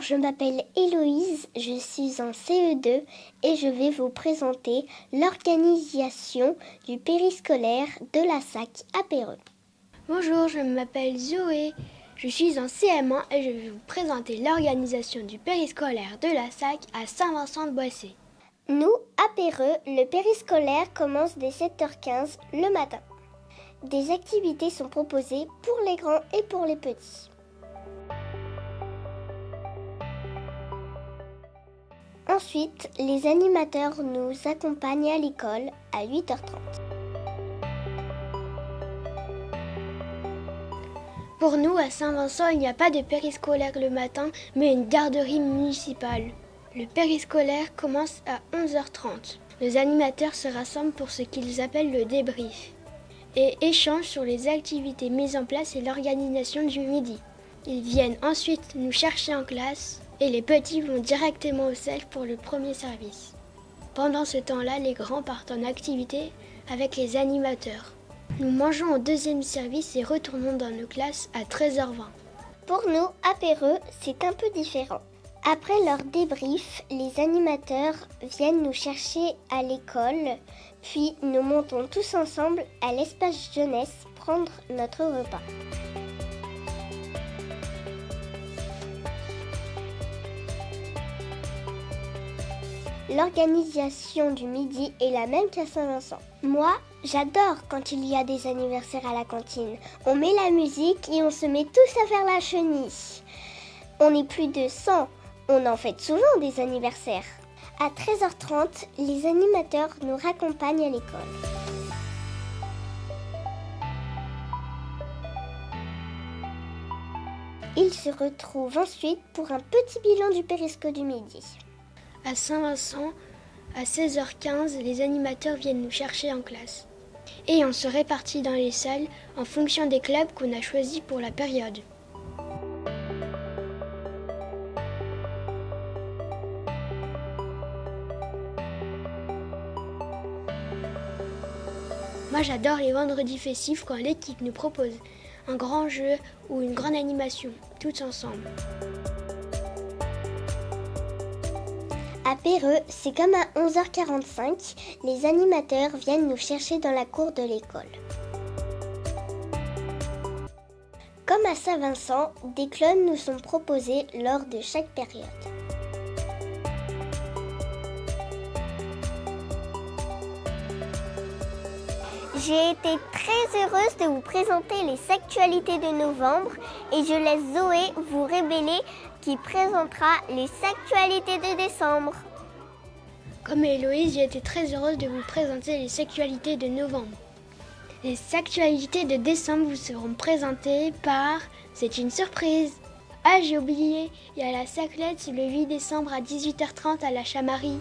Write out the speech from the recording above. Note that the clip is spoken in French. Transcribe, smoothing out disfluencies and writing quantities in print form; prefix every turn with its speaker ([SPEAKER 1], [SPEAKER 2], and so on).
[SPEAKER 1] je m'appelle Héloïse, je suis en CE2 et je vais vous présenter l'organisation du périscolaire de la SAC à Péreux.
[SPEAKER 2] Bonjour, je m'appelle Zoé, je suis en CM1 et je vais vous présenter l'organisation du périscolaire de la SAC à Saint-Vincent-de-Boissé.
[SPEAKER 1] Nous, à Péreux, le périscolaire commence dès 7h15 le matin. Des activités sont proposées pour les grands et pour les petits. Ensuite, les animateurs nous accompagnent à l'école à 8h30.
[SPEAKER 2] Pour nous, à Saint-Vincent, il n'y a pas de périscolaire le matin, mais une garderie municipale. Le périscolaire commence à 11h30. Les animateurs se rassemblent pour ce qu'ils appellent le débrief et échangent sur les activités mises en place et l'organisation du midi. Ils viennent ensuite nous chercher en classe et les petits vont directement au self pour le premier service. Pendant ce temps-là, les grands partent en activité avec les animateurs. Nous mangeons au deuxième service et retournons dans nos classes à 13h20.
[SPEAKER 1] Pour nous, à Péreux, c'est un peu différent. Après leur débrief, les animateurs viennent nous chercher à l'école, puis nous montons tous ensemble à l'espace jeunesse prendre notre repas. L'organisation du midi est la même qu'à Saint-Vincent. Moi, j'adore quand il y a des anniversaires à la cantine. On met la musique et on se met tous à faire la chenille. On est plus de 100. On en fête souvent des anniversaires. À 13h30, les animateurs nous raccompagnent à l'école. Ils se retrouvent ensuite pour un petit bilan du périsco du midi.
[SPEAKER 2] À Saint-Vincent, à 16h15, les animateurs viennent nous chercher en classe. Et on se répartit dans les salles en fonction des clubs qu'on a choisis pour la période. Moi, j'adore les vendredis festifs quand l'équipe nous propose un grand jeu ou une grande animation, tous ensemble.
[SPEAKER 1] À Péreux, c'est comme à 11h45, les animateurs viennent nous chercher dans la cour de l'école. Comme à Saint-Vincent, des clones nous sont proposés lors de chaque période. J'ai été très heureuse de vous présenter les actualités de novembre et je laisse Zoé vous révéler qui présentera les actualités de décembre.
[SPEAKER 2] Comme Héloïse, j'ai été très heureuse de vous présenter les actualités de novembre. Les actualités de décembre vous seront présentées par... C'est une surprise. Ah, j'ai oublié, il y a la Saclette le 8 décembre à 18h30 à la Chamarie.